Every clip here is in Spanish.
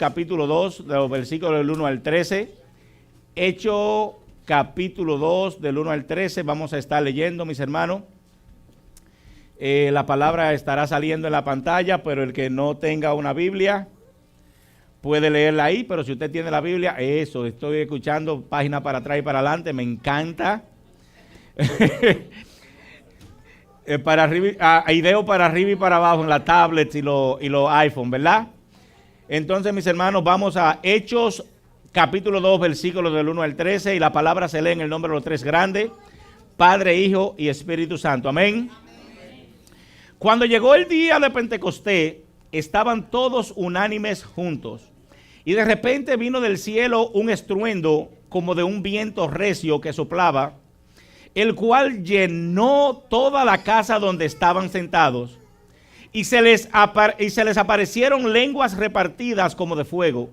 capítulo 2, de los versículos del 1 al 13. Hechos capítulo 2, del 1 al 13. Vamos a estar leyendo, mis hermanos. La palabra estará saliendo en la pantalla, pero el que no tenga una Biblia puede leerla ahí. Pero si usted tiene la Biblia, eso, estoy escuchando página para atrás y para adelante, me encanta. Para arriba, ideo para arriba y para abajo en la tablet y los iPhone, ¿verdad? Entonces, mis hermanos, vamos a Hechos capítulo 2, versículos del 1 al 13, y la palabra se lee en el nombre de los tres grandes, Padre, Hijo y Espíritu Santo. Amén. Cuando llegó el día de Pentecostés, estaban todos unánimes juntos, y de repente vino del cielo un estruendo como de un viento recio que soplaba, el cual llenó toda la casa donde estaban sentados, y se les aparecieron lenguas repartidas como de fuego,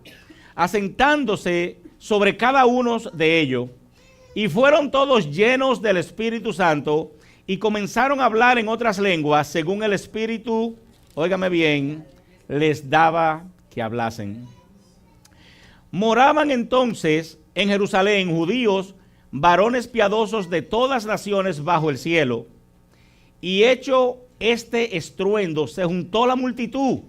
asentándose sobre cada uno de ellos, y fueron todos llenos del Espíritu Santo, y comenzaron a hablar en otras lenguas, según el Espíritu, óigame bien, les daba que hablasen. Moraban entonces en Jerusalén judíos, varones piadosos de todas naciones bajo el cielo. Y hecho este estruendo, se juntó la multitud,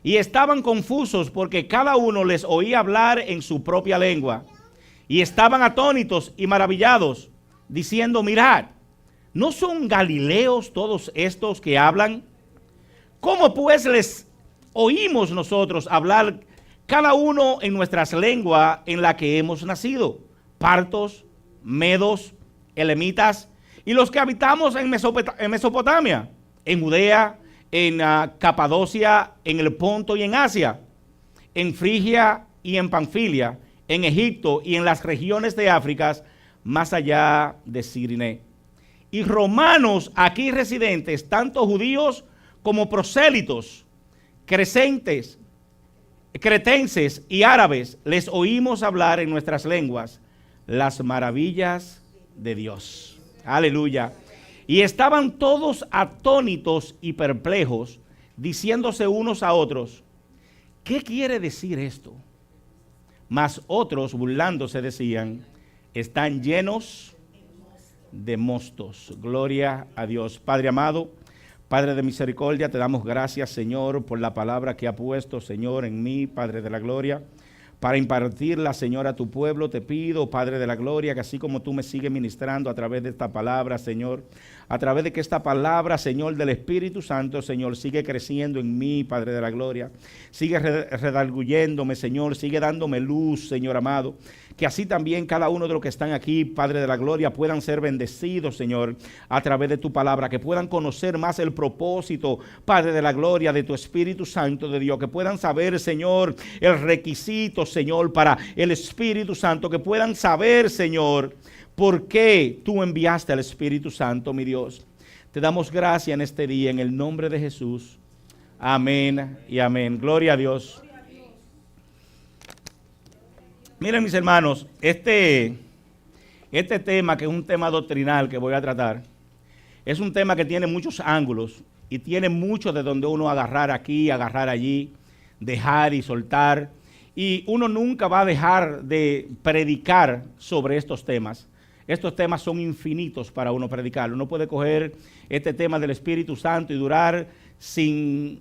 y estaban confusos porque cada uno les oía hablar en su propia lengua. Y estaban atónitos y maravillados, diciendo, mirad, ¿no son galileos todos estos que hablan? ¿Cómo pues les oímos nosotros hablar cada uno en nuestras lenguas en la que hemos nacido? Partos, medos, elamitas, y los que habitamos en Mesopotamia, en Judea, en Capadocia, en el Ponto y en Asia, en Frigia y en Panfilia, en Egipto y en las regiones de África, más allá de Cirene. Y romanos aquí residentes, tanto judíos como prosélitos, cretenses y árabes, les oímos hablar en nuestras lenguas las maravillas de Dios. Aleluya. Y estaban todos atónitos y perplejos, diciéndose unos a otros, ¿qué quiere decir esto? Mas otros, burlándose, decían, están llenos de mostos. Gloria a Dios. Padre amado, Padre de misericordia, te damos gracias, Señor, por la palabra que ha puesto, Señor, en mí, Padre de la gloria, para impartirla, Señor, a tu pueblo. Te pido, Padre de la gloria, que así como tú me sigues ministrando a través de esta palabra, Señor, a través de que esta palabra, Señor, del Espíritu Santo, Señor, sigue creciendo en mí, Padre de la gloria, sigue redarguyéndome, Señor, sigue dándome luz, Señor amado, que así también cada uno de los que están aquí, Padre de la gloria, puedan ser bendecidos, Señor, a través de tu palabra, que puedan conocer más el propósito, Padre de la gloria, de tu Espíritu Santo de Dios, que puedan saber, Señor, el requisito, Señor, para el Espíritu Santo, que puedan saber, Señor, por qué tú enviaste al Espíritu Santo, mi Dios. Te damos gracias en este día, en el nombre de Jesús. Amén y amén. Gloria a Dios. Miren, mis hermanos, este tema, que es un tema doctrinal que voy a tratar, es un tema que tiene muchos ángulos y tiene mucho de donde uno agarrar aquí, agarrar allí, dejar y soltar. Y uno nunca va a dejar de predicar sobre estos temas. Estos temas son infinitos para uno predicar. Uno puede coger este tema del Espíritu Santo y durar sin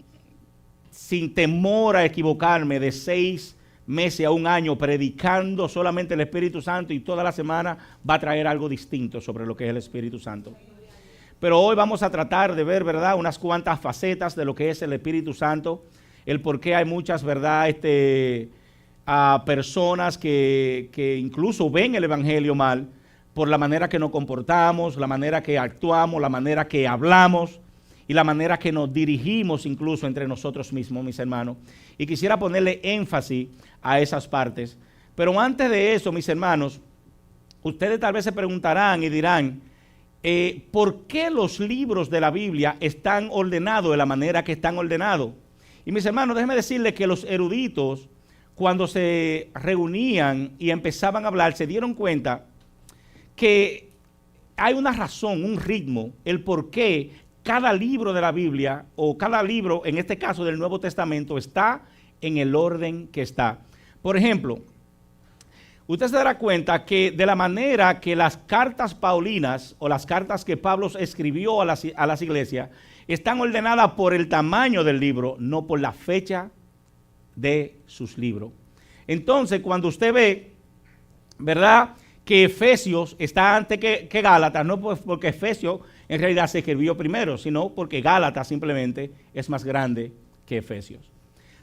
temor a equivocarme de 6 meses a un año predicando solamente el Espíritu Santo, y toda la semana va a traer algo distinto sobre lo que es el Espíritu Santo. Pero hoy vamos a tratar de ver, ¿verdad?, unas cuantas facetas de lo que es el Espíritu Santo, el por qué hay muchas, ¿verdad?, personas que incluso ven el Evangelio mal por la manera que nos comportamos, la manera que actuamos, la manera que hablamos y la manera que nos dirigimos incluso entre nosotros mismos, mis hermanos. Y quisiera ponerle énfasis a esas partes. Pero antes de eso, mis hermanos, ustedes tal vez se preguntarán y dirán, ¿por qué los libros de la Biblia están ordenados de la manera que están ordenados? Y mis hermanos, déjenme decirles que los eruditos, cuando se reunían y empezaban a hablar, se dieron cuenta que hay una razón, un ritmo, el por qué cada libro de la Biblia, o cada libro, en este caso del Nuevo Testamento, está en el orden que está. Por ejemplo, usted se dará cuenta que de la manera que las cartas paulinas o las cartas que Pablo escribió a las iglesias están ordenadas por el tamaño del libro, no por la fecha de sus libros. Entonces, cuando usted ve, ¿verdad?, que Efesios está antes que Gálatas, no porque Efesios en realidad se escribió primero, sino porque Gálatas simplemente es más grande que Efesios.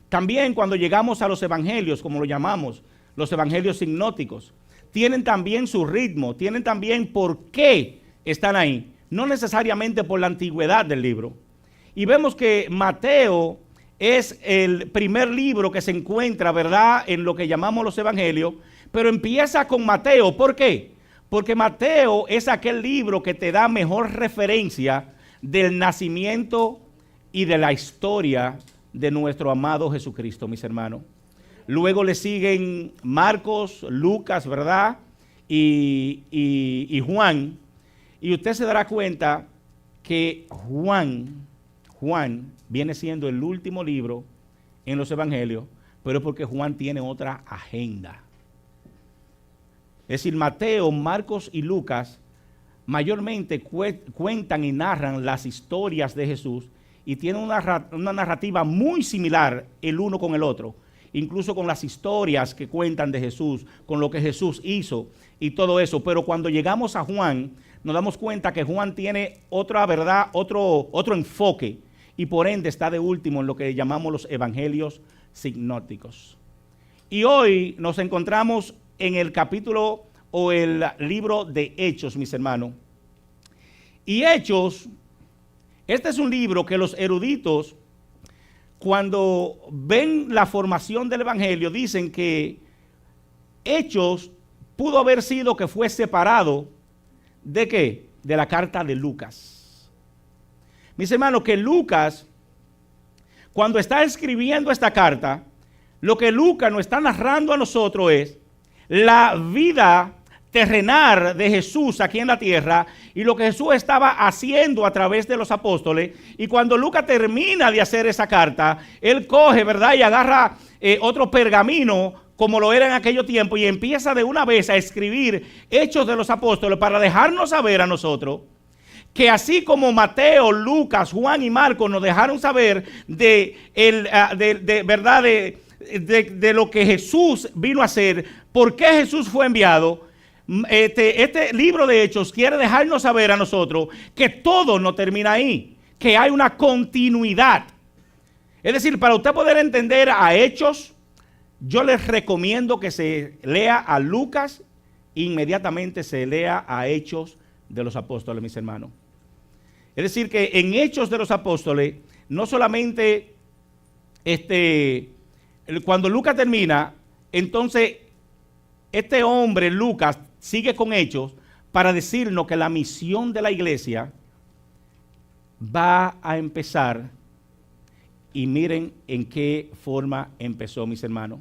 También cuando llegamos a los evangelios, como lo llamamos, los evangelios sinópticos, tienen también su ritmo, tienen también por qué están ahí, no necesariamente por la antigüedad del libro. Y vemos que Mateo es el primer libro que se encuentra, ¿verdad?, en lo que llamamos los evangelios, pero empieza con Mateo. ¿Por qué? Porque Mateo es aquel libro que te da mejor referencia del nacimiento y de la historia de nuestro amado Jesucristo, mis hermanos. Luego le siguen Marcos, Lucas, ¿verdad?, y Juan. Y usted se dará cuenta que Juan viene siendo el último libro en los evangelios, pero es porque Juan tiene otra agenda. Es decir, Mateo, Marcos y Lucas mayormente cuentan y narran las historias de Jesús y tienen una narrativa muy similar el uno con el otro, incluso con las historias que cuentan de Jesús, con lo que Jesús hizo y todo eso. Pero cuando llegamos a Juan, nos damos cuenta que Juan tiene otra verdad, otro enfoque, y por ende está de último en lo que llamamos los evangelios sinópticos. Y hoy nos encontramos en el capítulo o el libro de Hechos, mis hermanos. Y Hechos, este es un libro que los eruditos, cuando ven la formación del evangelio, dicen que Hechos pudo haber sido que fue separado ¿de qué? De la carta de Lucas. Mis hermanos, que Lucas, cuando está escribiendo esta carta, lo que Lucas nos está narrando a nosotros es la vida terrenal de Jesús aquí en la tierra y lo que Jesús estaba haciendo a través de los apóstoles. Y cuando Lucas termina de hacer esa carta, él coge, ¿verdad?, y agarra otro pergamino, como lo era en aquellos tiempos, y empieza de una vez a escribir Hechos de los Apóstoles para dejarnos saber a nosotros que así como Mateo, Lucas, Juan y Marcos nos dejaron saber de lo que Jesús vino a hacer, por qué Jesús fue enviado, este libro de Hechos quiere dejarnos saber a nosotros que todo no termina ahí, que hay una continuidad. Es decir, para usted poder entender a Hechos, yo les recomiendo que se lea a Lucas, inmediatamente se lea a Hechos de los Apóstoles, mis hermanos. Es decir, que en Hechos de los Apóstoles, no solamente cuando Lucas termina, entonces este hombre, Lucas, sigue con Hechos para decirnos que la misión de la iglesia va a empezar. Y miren en qué forma empezó, mis hermanos.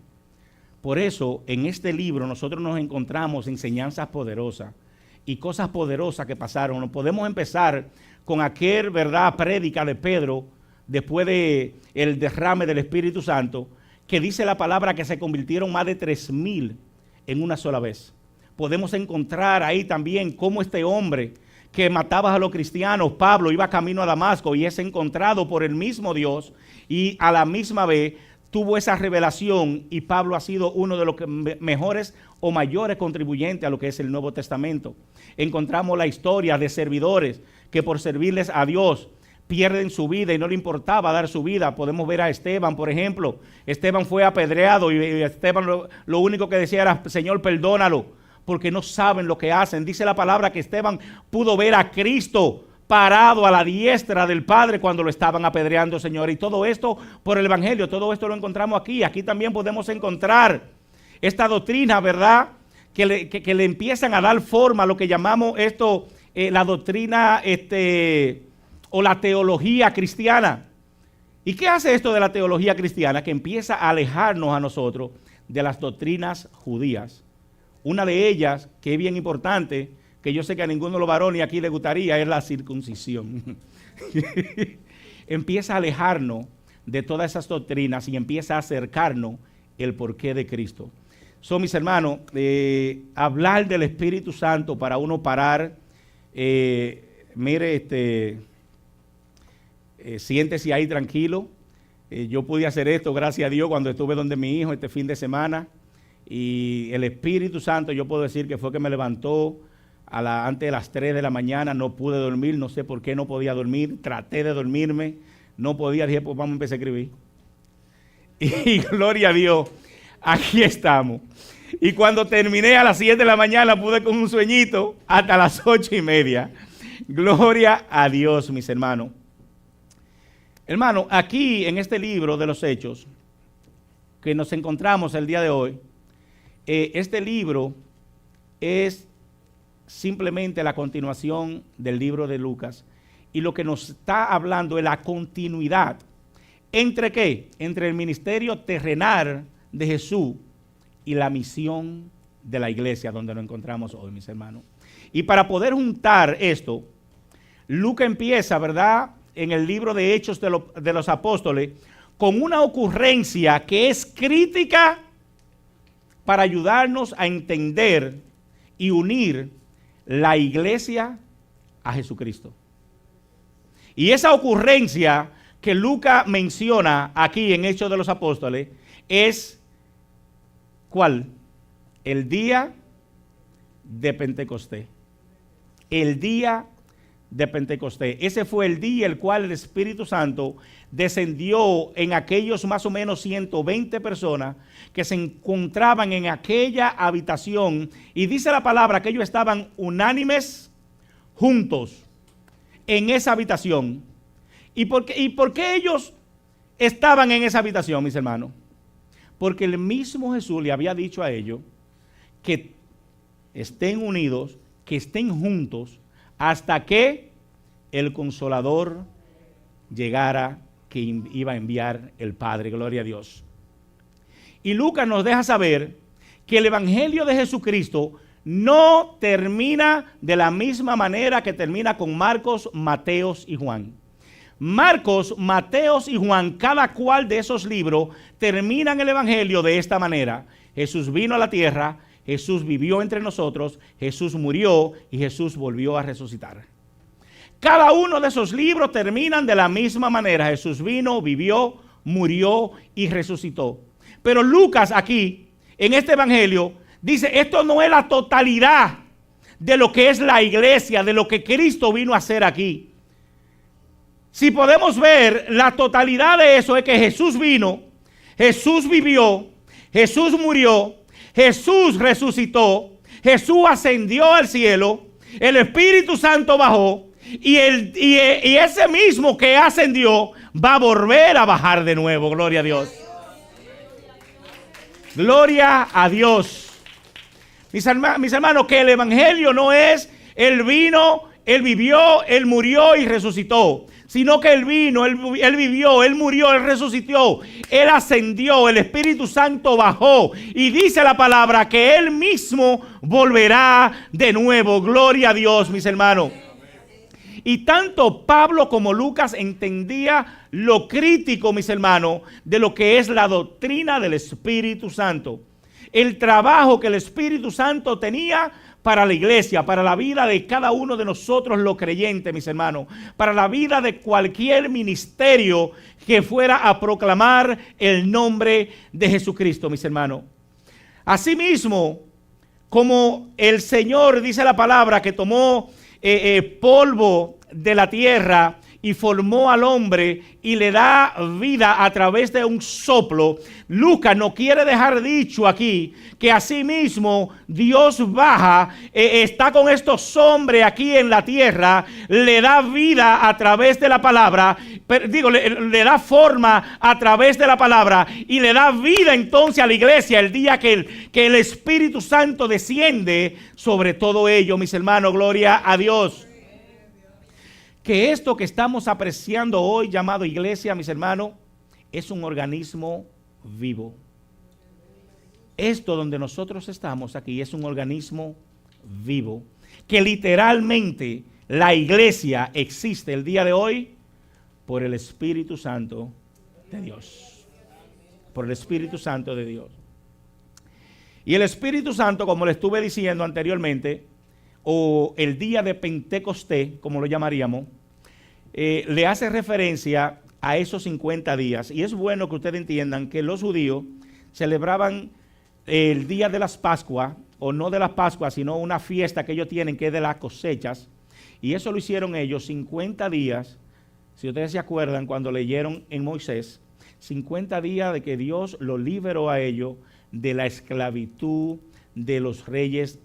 Por eso, en este libro nosotros nos encontramos enseñanzas poderosas y cosas poderosas que pasaron. No podemos empezar con aquel, ¿verdad?, prédica de Pedro después de el derrame del Espíritu Santo, que dice la palabra que se convirtieron más de 3,000 en una sola vez. Podemos encontrar ahí también cómo este hombre que mataba a los cristianos, Pablo, iba camino a Damasco y es encontrado por el mismo Dios y a la misma vez tuvo esa revelación, y Pablo ha sido uno de los mejores o mayores contribuyentes a lo que es el Nuevo Testamento. Encontramos la historia de servidores que por servirles a Dios pierden su vida y no le importaba dar su vida. Podemos ver a Esteban, por ejemplo. Esteban fue apedreado y Esteban lo único que decía era: Señor, perdónalo, porque no saben lo que hacen. Dice la palabra que Esteban pudo ver a Cristo parado a la diestra del Padre cuando lo estaban apedreando, Señor. Y todo esto por el Evangelio, todo esto lo encontramos aquí. Aquí también podemos encontrar esta doctrina, ¿verdad?, que le empiezan a dar forma a lo que llamamos la doctrina o la teología cristiana. ¿Y qué hace esto de la teología cristiana? Que empieza a alejarnos a nosotros de las doctrinas judías. Una de ellas, que es bien importante, que yo sé que a ninguno de los varones aquí le gustaría, es la circuncisión. Empieza a alejarnos de todas esas doctrinas y empieza a acercarnos el porqué de Cristo. Mis hermanos, hablar del Espíritu Santo para uno parar, siéntese ahí tranquilo. Yo pude hacer esto, gracias a Dios, cuando estuve donde mi hijo este fin de semana, y el Espíritu Santo, yo puedo decir que fue que me levantó antes de las 3 de la mañana. No pude dormir, no sé por qué no podía dormir, traté de dormirme, no podía, dije, pues vamos a empezar a escribir. Y gloria a Dios, aquí estamos. Y cuando terminé a las 7 de la mañana, pude con un sueñito hasta las 8:30. Gloria a Dios, mis hermanos. Hermano, aquí en este libro de los Hechos que nos encontramos el día de hoy, este libro es simplemente la continuación del libro de Lucas, y lo que nos está hablando es la continuidad. ¿Entre qué? Entre el ministerio terrenal de Jesús y la misión de la iglesia donde nos encontramos hoy, mis hermanos. Y para poder juntar esto, Lucas empieza, ¿verdad?, en el libro de Hechos de los Apóstoles, con una ocurrencia que es crítica para ayudarnos a entender y unir la iglesia a Jesucristo. Y esa ocurrencia que Lucas menciona aquí en Hechos de los Apóstoles es, ¿cuál? El día de Pentecostés. El día de Pentecostés. Ese fue el día el cual el Espíritu Santo descendió en aquellos más o menos 120 personas que se encontraban en aquella habitación, y dice la palabra que ellos estaban unánimes juntos en esa habitación. ¿Y por qué ellos estaban en esa habitación, mis hermanos? Porque el mismo Jesús le había dicho a ellos que estén unidos, que estén juntos, hasta que el Consolador llegara, que iba a enviar el Padre. Gloria a Dios. Y Lucas nos deja saber que el Evangelio de Jesucristo no termina de la misma manera que termina con Marcos, Mateos y Juan. Marcos, Mateos y Juan, cada cual de esos libros terminan el Evangelio de esta manera: Jesús vino a la tierra, Jesús vivió entre nosotros, Jesús murió y Jesús volvió a resucitar. Cada uno de esos libros terminan de la misma manera: Jesús vino, vivió, murió y resucitó. Pero Lucas aquí, en este evangelio, dice, esto no es la totalidad de lo que es la iglesia, de lo que Cristo vino a hacer aquí. Si podemos ver, la totalidad de eso es que Jesús vino, Jesús vivió, Jesús murió, Jesús resucitó, Jesús ascendió al cielo, el Espíritu Santo bajó, y ese mismo que ascendió va a volver a bajar de nuevo. Gloria a Dios. Gloria a Dios. Mis hermanos, que el evangelio no es Él vino, Él vivió, Él murió y resucitó, sino que Él vino, Él vivió, Él murió, Él resucitó, Él ascendió, el Espíritu Santo bajó, y dice la palabra que Él mismo volverá de nuevo. Gloria a Dios, mis hermanos. Y tanto Pablo como Lucas entendía lo crítico, mis hermanos, de lo que es la doctrina del Espíritu Santo. El trabajo que el Espíritu Santo tenía para la iglesia, para la vida de cada uno de nosotros los creyentes, mis hermanos, para la vida de cualquier ministerio que fuera a proclamar el nombre de Jesucristo, mis hermanos. Asimismo, como el Señor, dice la palabra, que tomó polvo de la tierra y formó al hombre y le da vida a través de un soplo, Lucas no quiere dejar dicho aquí que asimismo Dios baja, está con estos hombres aquí en la tierra, le da vida a través de la palabra, le da forma a través de la palabra y le da vida entonces a la iglesia el día que el Espíritu Santo desciende sobre todo ello, mis hermanos. Gloria a Dios. Que esto que estamos apreciando hoy, llamado iglesia, mis hermanos, es un organismo vivo. Esto donde nosotros estamos aquí es un organismo vivo, que literalmente la iglesia existe el día de hoy por el Espíritu Santo de Dios. Por el Espíritu Santo de Dios. Y el Espíritu Santo, como le estuve diciendo anteriormente, o el día de Pentecostés, como lo llamaríamos, le hace referencia a esos 50 días. Y es bueno que ustedes entiendan que los judíos celebraban el día de las Pascuas, o no de las Pascuas, sino una fiesta que ellos tienen que es de las cosechas. Y eso lo hicieron ellos 50 días, si ustedes se acuerdan cuando leyeron en Moisés, 50 días de que Dios lo liberó a ellos de la esclavitud de los reyes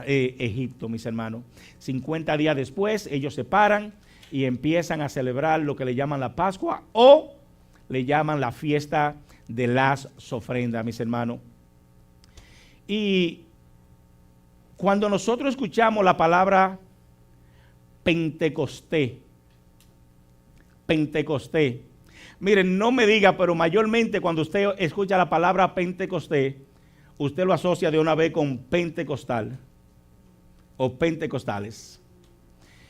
Egipto, mis hermanos. 50 días después ellos se paran y empiezan a celebrar lo que le llaman la Pascua o le llaman la fiesta de las ofrendas, mis hermanos. Y cuando nosotros escuchamos la palabra Pentecostés, miren, no me diga, pero mayormente cuando usted escucha la palabra Pentecostés, usted lo asocia de una vez con pentecostal o pentecostales.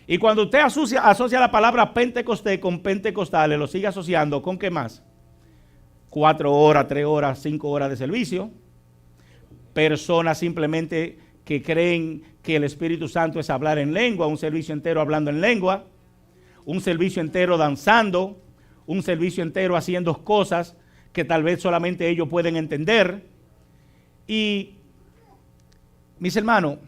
Y cuando usted asocia la palabra Pentecostés con pentecostales, lo sigue asociando ¿con qué más? 4 horas, 3 horas, 5 horas de servicio. Personas simplemente que creen que el Espíritu Santo es hablar en lengua, un servicio entero hablando en lengua, un servicio entero danzando, un servicio entero haciendo cosas que tal vez solamente ellos pueden entender. Y, mis hermanos,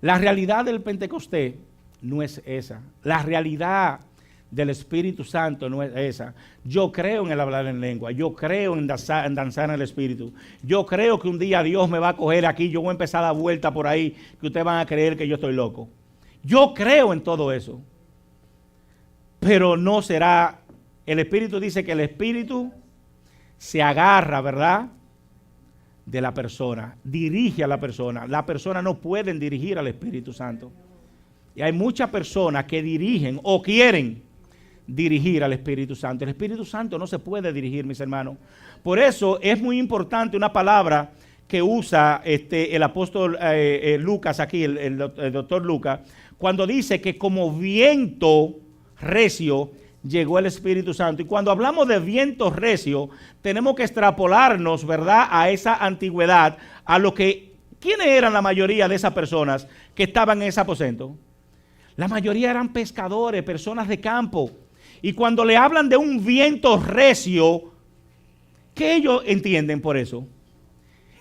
la realidad del Pentecostés no es esa. La realidad del Espíritu Santo no es esa. Yo creo en el hablar en lengua. Yo creo en danzar en el Espíritu. Yo creo que un día Dios me va a coger aquí. Yo voy a empezar a dar vuelta por ahí que ustedes van a creer que yo estoy loco. Yo creo en todo eso. Pero no será... El Espíritu dice que el Espíritu se agarra, ¿verdad?, de la persona, dirige a la persona. Las personas no pueden dirigir al Espíritu Santo. Y hay muchas personas que dirigen o quieren dirigir al Espíritu Santo. El Espíritu Santo no se puede dirigir, mis hermanos. Por eso es muy importante una palabra que usa el apóstol Lucas aquí, el doctor Lucas, cuando dice que como viento recio llegó el Espíritu Santo. Y cuando hablamos de viento recio, tenemos que extrapolarnos, ¿verdad?, a esa antigüedad, a lo que, ¿quiénes eran la mayoría de esas personas que estaban en ese aposento? La mayoría eran pescadores, personas de campo. Y cuando le hablan de un viento recio, ¿qué ellos entienden por eso?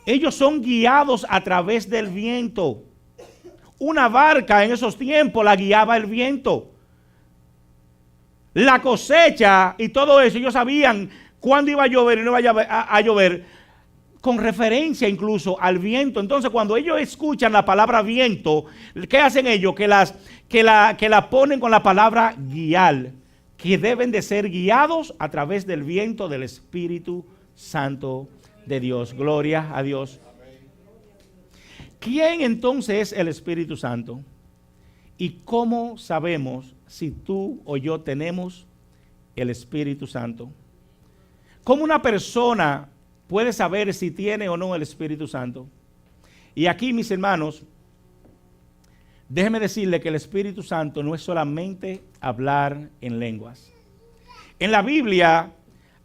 Ellos son guiados a través del viento. Una barca en esos tiempos la guiaba el viento. La cosecha y todo eso, ellos sabían cuándo iba a llover y no iba a llover, con referencia incluso al viento. Entonces, cuando ellos escuchan la palabra viento, ¿qué hacen ellos? Que la ponen con la palabra guiar, que deben de ser guiados a través del viento del Espíritu Santo de Dios. Gloria a Dios. ¿Quién entonces es el Espíritu Santo? ¿Y cómo sabemos si tú o yo tenemos el Espíritu Santo? ¿Cómo una persona puede saber si tiene o no el Espíritu Santo? Y aquí, mis hermanos, déjenme decirle que el Espíritu Santo no es solamente hablar en lenguas. En la Biblia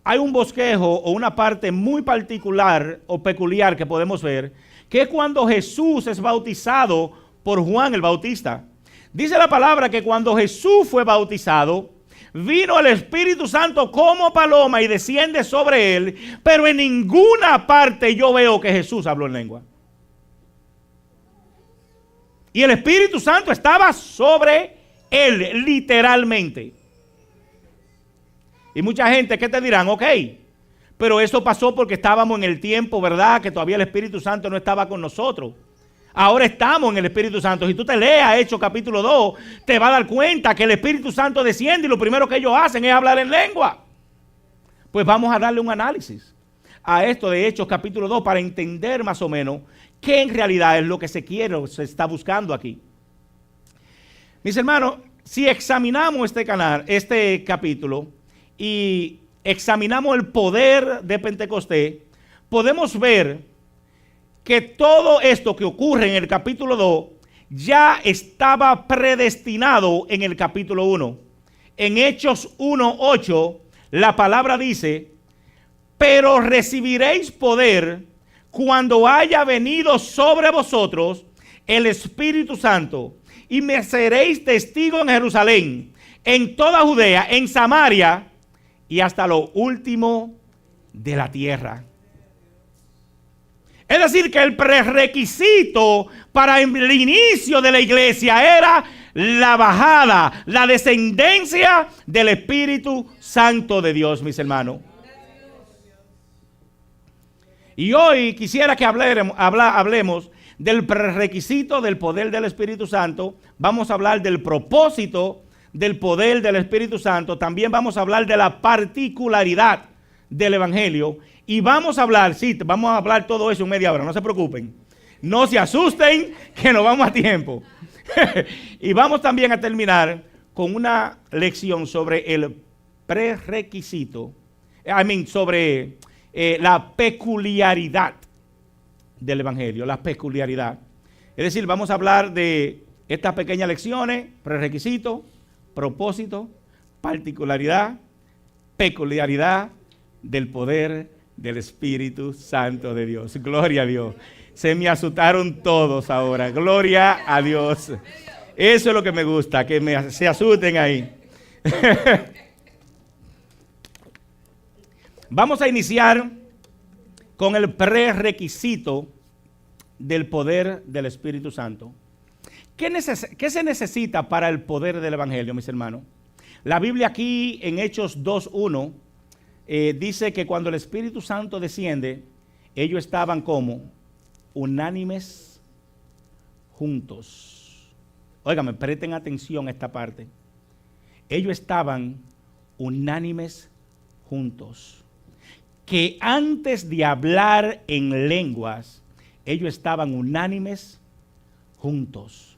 hay un bosquejo o una parte muy particular o peculiar que podemos ver, que es cuando Jesús es bautizado por Juan el Bautista. Dice la palabra que cuando Jesús fue bautizado, vino el Espíritu Santo como paloma y desciende sobre él, pero en ninguna parte yo veo que Jesús habló en lengua. Y el Espíritu Santo estaba sobre él, literalmente. Y mucha gente que te dirán, ok, pero eso pasó porque estábamos en el tiempo, ¿verdad?, que todavía el Espíritu Santo no estaba con nosotros. Ahora estamos en el Espíritu Santo. Si tú te leas Hechos capítulo 2, te vas a dar cuenta que el Espíritu Santo desciende y lo primero que ellos hacen es hablar en lengua. Pues vamos a darle un análisis a esto de Hechos capítulo 2 para entender más o menos qué en realidad es lo que se quiere o se está buscando aquí. Mis hermanos, si examinamos este capítulo y examinamos el poder de Pentecostés, podemos ver que todo esto que ocurre en el capítulo 2 ya estaba predestinado en el capítulo 1. En Hechos 1:8, la palabra dice, pero recibiréis poder cuando haya venido sobre vosotros el Espíritu Santo, y me seréis testigo en Jerusalén, en toda Judea, en Samaria y hasta lo último de la tierra. Es decir, que el prerequisito para el inicio de la iglesia era la bajada, la descendencia del Espíritu Santo de Dios, mis hermanos. Y hoy quisiera que hablemos del prerequisito del poder del Espíritu Santo. Vamos a hablar del propósito del poder del Espíritu Santo. También vamos a hablar de la particularidad del Evangelio. Y vamos a hablar todo eso en media hora, no se preocupen. No se asusten que nos vamos a tiempo. Y vamos también a terminar con una lección sobre el prerequisito, sobre la peculiaridad del Evangelio, la peculiaridad. Es decir, vamos a hablar de estas pequeñas lecciones: prerequisito, propósito, particularidad, peculiaridad del poder del Espíritu Santo de Dios. Gloria a Dios. Se me asustaron todos ahora. Gloria a Dios. Eso es lo que me gusta, que se asusten ahí. Vamos a iniciar con el prerequisito del poder del Espíritu Santo. ¿Qué se necesita para el poder del Evangelio, mis hermanos? La Biblia aquí en Hechos 2:1 dice que cuando el Espíritu Santo desciende, ellos estaban como unánimes juntos. Óigame, presten atención a esta parte. Ellos estaban unánimes juntos. Que antes de hablar en lenguas, ellos estaban unánimes juntos.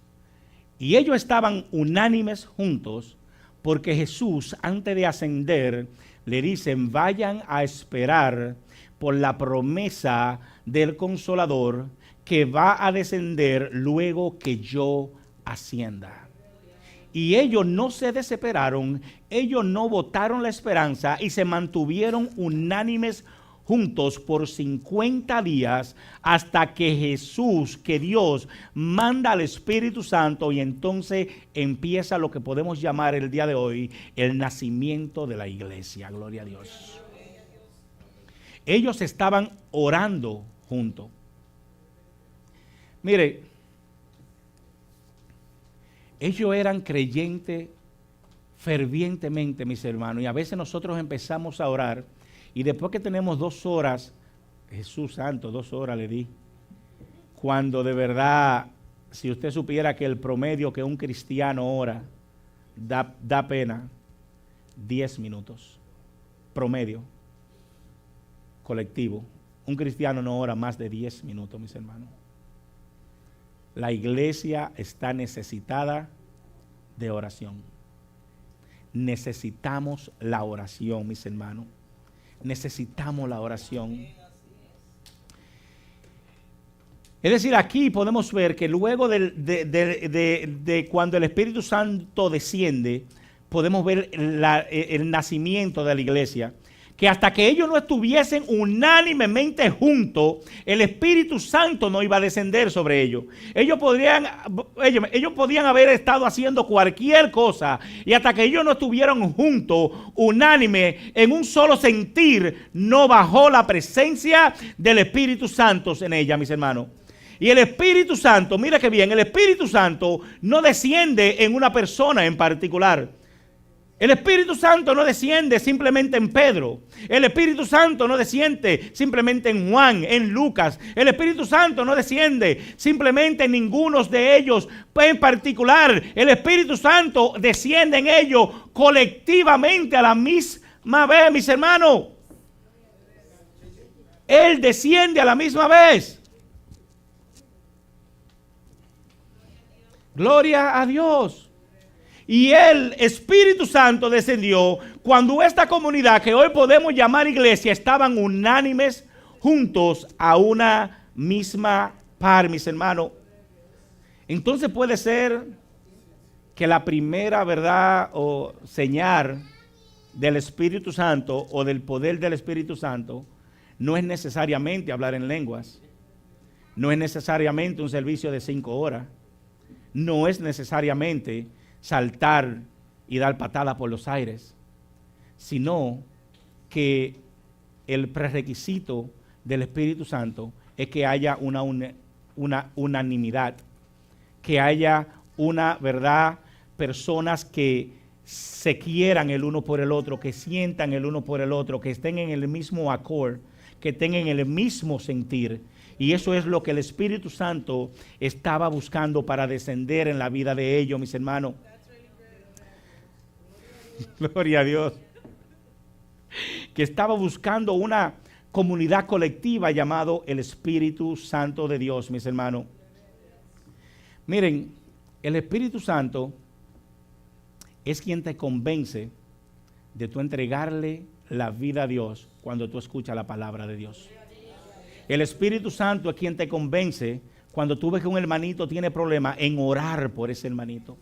Y ellos estaban unánimes juntos porque Jesús, antes de ascender, le dicen: vayan a esperar por la promesa del Consolador que va a descender luego que yo ascienda. Y ellos no se desesperaron, ellos no botaron la esperanza y se mantuvieron unánimes juntos por 50 días hasta que Jesús, que Dios manda al Espíritu Santo, y entonces empieza lo que podemos llamar el día de hoy el nacimiento de la iglesia. Gloria a Dios. Ellos estaban orando juntos. Mire, ellos eran creyentes fervientemente, mis hermanos, y a veces nosotros empezamos a orar y después que tenemos 2 horas, Jesús santo, 2 horas le di, cuando de verdad, si usted supiera que el promedio que un cristiano ora, da pena, 10 minutos, promedio, colectivo. Un cristiano no ora más de 10 minutos, mis hermanos. La iglesia está necesitada de oración. Necesitamos la oración, mis hermanos. Necesitamos la oración. Es decir, aquí podemos ver que luego de cuando el Espíritu Santo desciende, podemos ver el nacimiento de la iglesia. Que hasta que ellos no estuviesen unánimemente juntos, el Espíritu Santo no iba a descender sobre ellos. Ellos podían haber estado haciendo cualquier cosa, y hasta que ellos no estuvieron juntos, unánime, en un solo sentir, no bajó la presencia del Espíritu Santo en ella, mis hermanos. Y el Espíritu Santo, mira que bien, el Espíritu Santo no desciende en una persona en particular. El Espíritu Santo no desciende simplemente en Pedro. El Espíritu Santo no desciende simplemente en Juan, en Lucas. El Espíritu Santo no desciende simplemente en ninguno de ellos en particular. El Espíritu Santo desciende en ellos colectivamente a la misma vez, mis hermanos. Él desciende a la misma vez. Gloria a Dios. Y el Espíritu Santo descendió cuando esta comunidad, que hoy podemos llamar iglesia, estaban unánimes juntos a una misma par, mis hermanos. Entonces puede ser que la primera verdad o señal del Espíritu Santo o del poder del Espíritu Santo no es necesariamente hablar en lenguas, no es necesariamente un servicio de 5 horas, no es necesariamente saltar y dar patadas por los aires, sino que el prerequisito del Espíritu Santo es que haya una unanimidad, que haya una verdad, personas que se quieran el uno por el otro, que sientan el uno por el otro, que estén en el mismo acorde, que tengan el mismo sentir. Y eso es lo que el Espíritu Santo estaba buscando para descender en la vida de ellos, mis hermanos. Gloria a Dios. Que estaba buscando una comunidad colectiva llamado el Espíritu Santo de Dios, mis hermanos. Miren, el Espíritu Santo es quien te convence de tú entregarle la vida a Dios cuando tú escuchas la palabra de Dios. El Espíritu Santo es quien te convence cuando tú ves que un hermanito tiene problemas en orar por ese hermanito.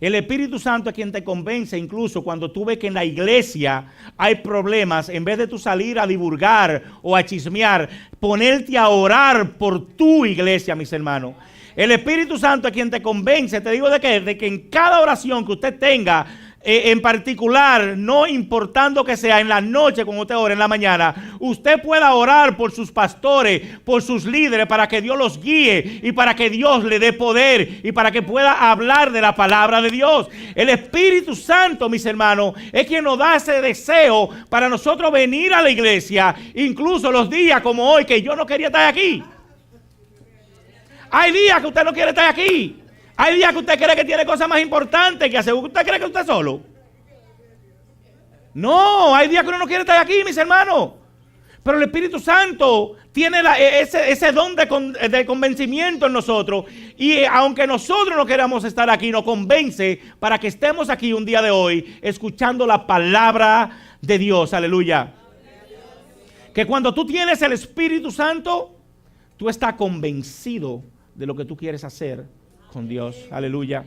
El Espíritu Santo es quien te convence incluso cuando tú ves que en la iglesia hay problemas, en vez de tú salir a divulgar o a chismear, ponerte a orar por tu iglesia, mis hermanos. El Espíritu Santo es quien te convence, te digo de qué, de que en cada oración que usted tenga, en particular, no importando que sea en la noche cuando usted ore en la mañana, usted pueda orar por sus pastores, por sus líderes, para que Dios los guíe y para que Dios le dé poder y para que pueda hablar de la palabra de Dios. El Espíritu Santo, mis hermanos, es quien nos da ese deseo para nosotros venir a la iglesia, incluso los días como hoy, que yo no quería estar aquí. Hay días que usted no quiere estar aquí. Hay días que usted cree que tiene cosas más importantes que hacer. ¿Usted cree que usted es solo? No, hay días que uno no quiere estar aquí, mis hermanos. Pero el Espíritu Santo tiene ese don de convencimiento en nosotros. Y aunque nosotros no queramos estar aquí, nos convence para que estemos aquí un día de hoy escuchando la palabra de Dios. Aleluya. Que cuando tú tienes el Espíritu Santo, tú estás convencido de lo que tú quieres hacer con Dios. Aleluya.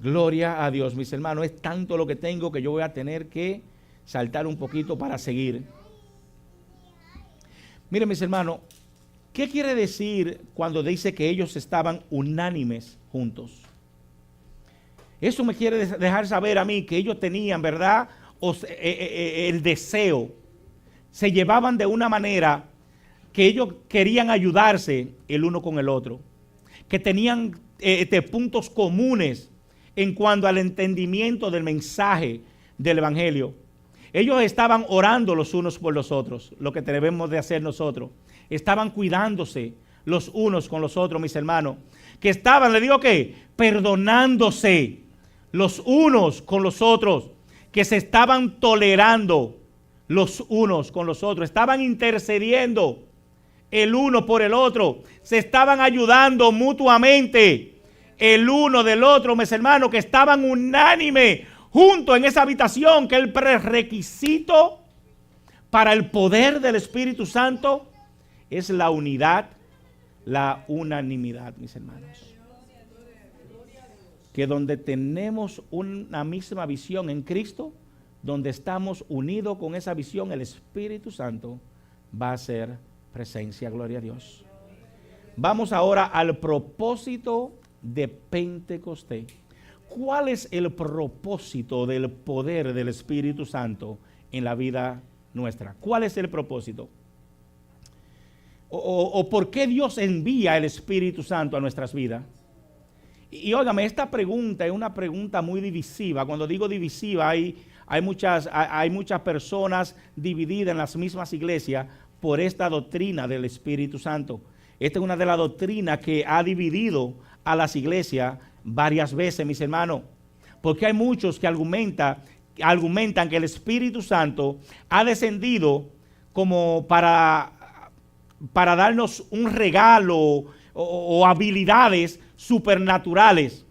Gloria a Dios, mis hermanos. Es tanto lo que tengo que yo voy a tener que saltar un poquito para seguir. Miren, mis hermanos, ¿qué quiere decir cuando dice que ellos estaban unánimes juntos? Eso me quiere dejar saber a mí que ellos tenían, ¿verdad? El deseo. Se llevaban de una manera que ellos querían ayudarse el uno con el otro, que tenían puntos comunes en cuanto al entendimiento del mensaje del Evangelio. Ellos estaban orando los unos por los otros, lo que debemos de hacer nosotros. Estaban cuidándose los unos con los otros, mis hermanos. Que estaban, le digo que, perdonándose los unos con los otros. Que se estaban tolerando los unos con los otros. Estaban intercediendo el uno por el otro, se estaban ayudando mutuamente el uno del otro, mis hermanos, que estaban unánime juntos en esa habitación, que el prerequisito para el poder del Espíritu Santo es la unidad, la unanimidad, mis hermanos. Que donde tenemos una misma visión en Cristo, donde estamos unidos con esa visión, el Espíritu Santo va a ser presencia. Gloria a Dios. Vamos ahora al propósito de Pentecostés. ¿Cuál es el propósito del poder del Espíritu Santo en la vida nuestra? ¿Cuál es el propósito? ¿O por qué Dios envía el Espíritu Santo a nuestras vidas? Y óigame, esta pregunta es una pregunta muy divisiva. Cuando digo divisiva, hay muchas personas divididas en las mismas iglesias por esta doctrina del Espíritu Santo. Esta es una de las doctrinas que ha dividido a las iglesias varias veces, mis hermanos. Porque hay muchos que argumentan que el Espíritu Santo ha descendido como para darnos un regalo o habilidades supernaturales.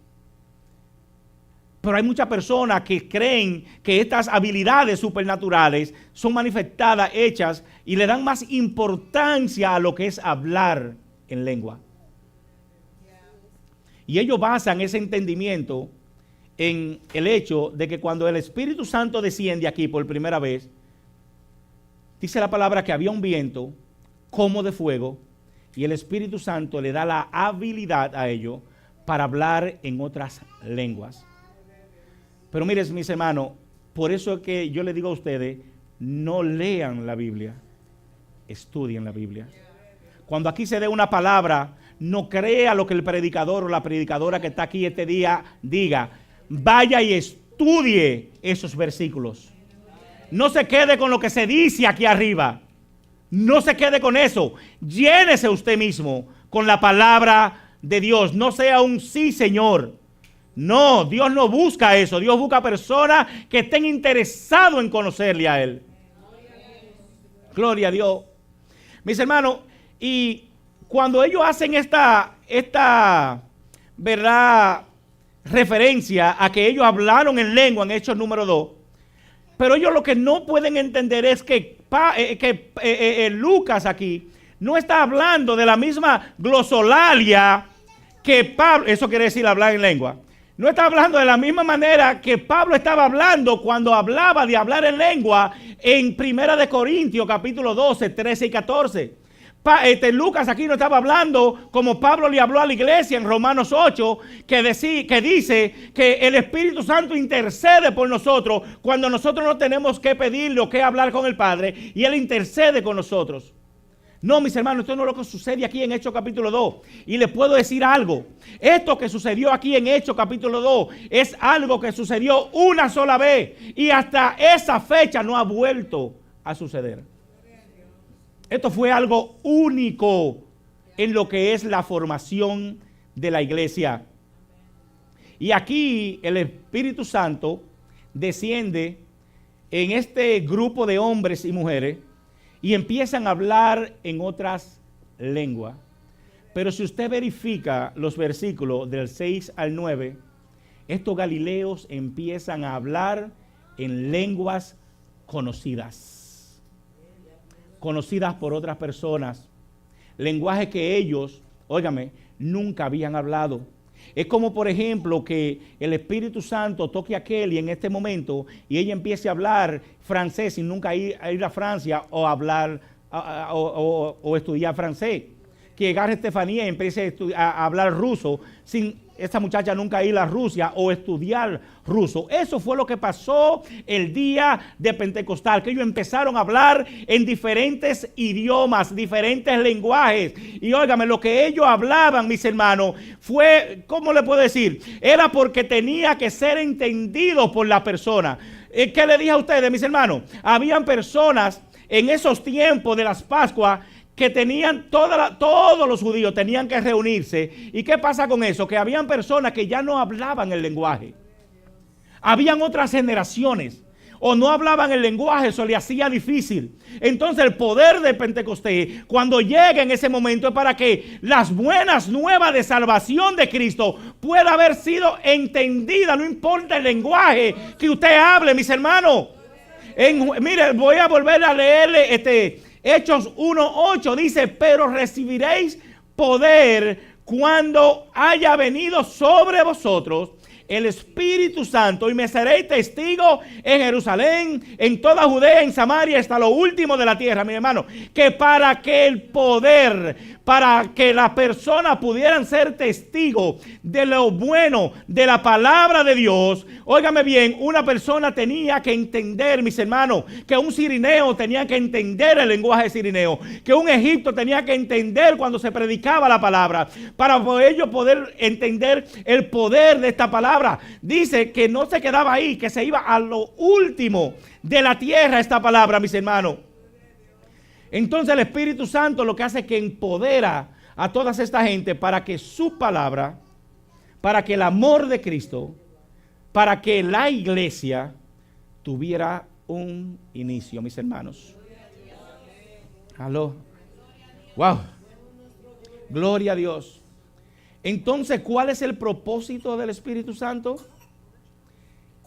Pero hay muchas personas que creen que estas habilidades supernaturales son manifestadas, hechas, y le dan más importancia a lo que es hablar en lengua. Y ellos basan ese entendimiento en el hecho de que cuando el Espíritu Santo desciende aquí por primera vez, dice la palabra que había un viento como de fuego y el Espíritu Santo le da la habilidad a ellos para hablar en otras lenguas. Pero miren, mis hermanos, por eso es que yo le digo a ustedes, no lean la Biblia, estudien la Biblia. Cuando aquí se dé una palabra, no crea lo que el predicador o la predicadora que está aquí este día diga. Vaya y estudie esos versículos. No se quede con lo que se dice aquí arriba. No se quede con eso. Llénese usted mismo con la palabra de Dios. No sea un sí, Señor. No, Dios no busca eso. Dios busca personas que estén interesados en conocerle a Él. Gloria a Dios. Mis hermanos, y cuando ellos hacen esta verdad, referencia a que ellos hablaron en lengua en Hechos número 2, pero ellos lo que no pueden entender es que Lucas aquí no está hablando de la misma glosolalia que Pablo, eso quiere decir hablar en lengua. No está hablando de la misma manera que Pablo estaba hablando cuando hablaba de hablar en lengua en 1 Corintios capítulo 12, 13 y 14. Lucas aquí no estaba hablando como Pablo le habló a la iglesia en Romanos 8, que dice que el Espíritu Santo intercede por nosotros cuando nosotros no tenemos que pedirle o que hablar con el Padre, y Él intercede con nosotros. No, mis hermanos, esto no es lo que sucede aquí en Hechos capítulo 2. Y les puedo decir algo. Esto que sucedió aquí en Hechos capítulo 2 es algo que sucedió una sola vez. Y hasta esa fecha no ha vuelto a suceder. Esto fue algo único en lo que es la formación de la iglesia. Y aquí el Espíritu Santo desciende en este grupo de hombres y mujeres y empiezan a hablar en otras lenguas. Pero si usted verifica los versículos del 6 al 9, estos galileos empiezan a hablar en lenguas conocidas por otras personas, lenguaje que ellos, óigame, nunca habían hablado. Es como, por ejemplo, que el Espíritu Santo toque a Kelly en este momento y ella empiece a hablar francés sin nunca ir a Francia o hablar o estudiar francés. Que agarre Estefanía y empiece a hablar ruso sin esta muchacha nunca ir a Rusia o estudiar ruso. Eso fue lo que pasó el día de Pentecostal, que ellos empezaron a hablar en diferentes idiomas, diferentes lenguajes. Y óigame, lo que ellos hablaban, mis hermanos, fue, ¿cómo le puedo decir? Era porque tenía que ser entendido por la persona. ¿Qué le dije a ustedes, mis hermanos? Habían personas en esos tiempos de las Pascuas que tenían, todos los judíos tenían que reunirse. ¿Y qué pasa con eso? Que habían personas que ya no hablaban el lenguaje. Habían otras generaciones o no hablaban el lenguaje, eso le hacía difícil. Entonces el poder de Pentecostés, cuando llega en ese momento, es para que las buenas nuevas de salvación de Cristo pueda haber sido entendida, no importa el lenguaje que usted hable, mis hermanos. Mire, voy a volver a leerle Hechos 1:8, dice: pero recibiréis poder cuando haya venido sobre vosotros el Espíritu Santo, y me seréis testigo en Jerusalén, en toda Judea, en Samaria, hasta lo último de la tierra. Mi hermano, que para que el poder, para que las personas pudieran ser testigos de lo bueno de la palabra de Dios, óigame bien, una persona tenía que entender, mis hermanos, que un cirineo tenía que entender el lenguaje cirineo, que un egipto tenía que entender cuando se predicaba la palabra, para ellos poder entender el poder de esta palabra. Dice que no se quedaba ahí, que se iba a lo último de la tierra esta palabra, mis hermanos. Entonces el Espíritu Santo lo que hace es que empodera a toda esta gente para que su palabra, para que el amor de Cristo, para que la iglesia tuviera un inicio, mis hermanos. Aló. Wow. Gloria a Dios. Entonces, ¿cuál es el propósito del Espíritu Santo?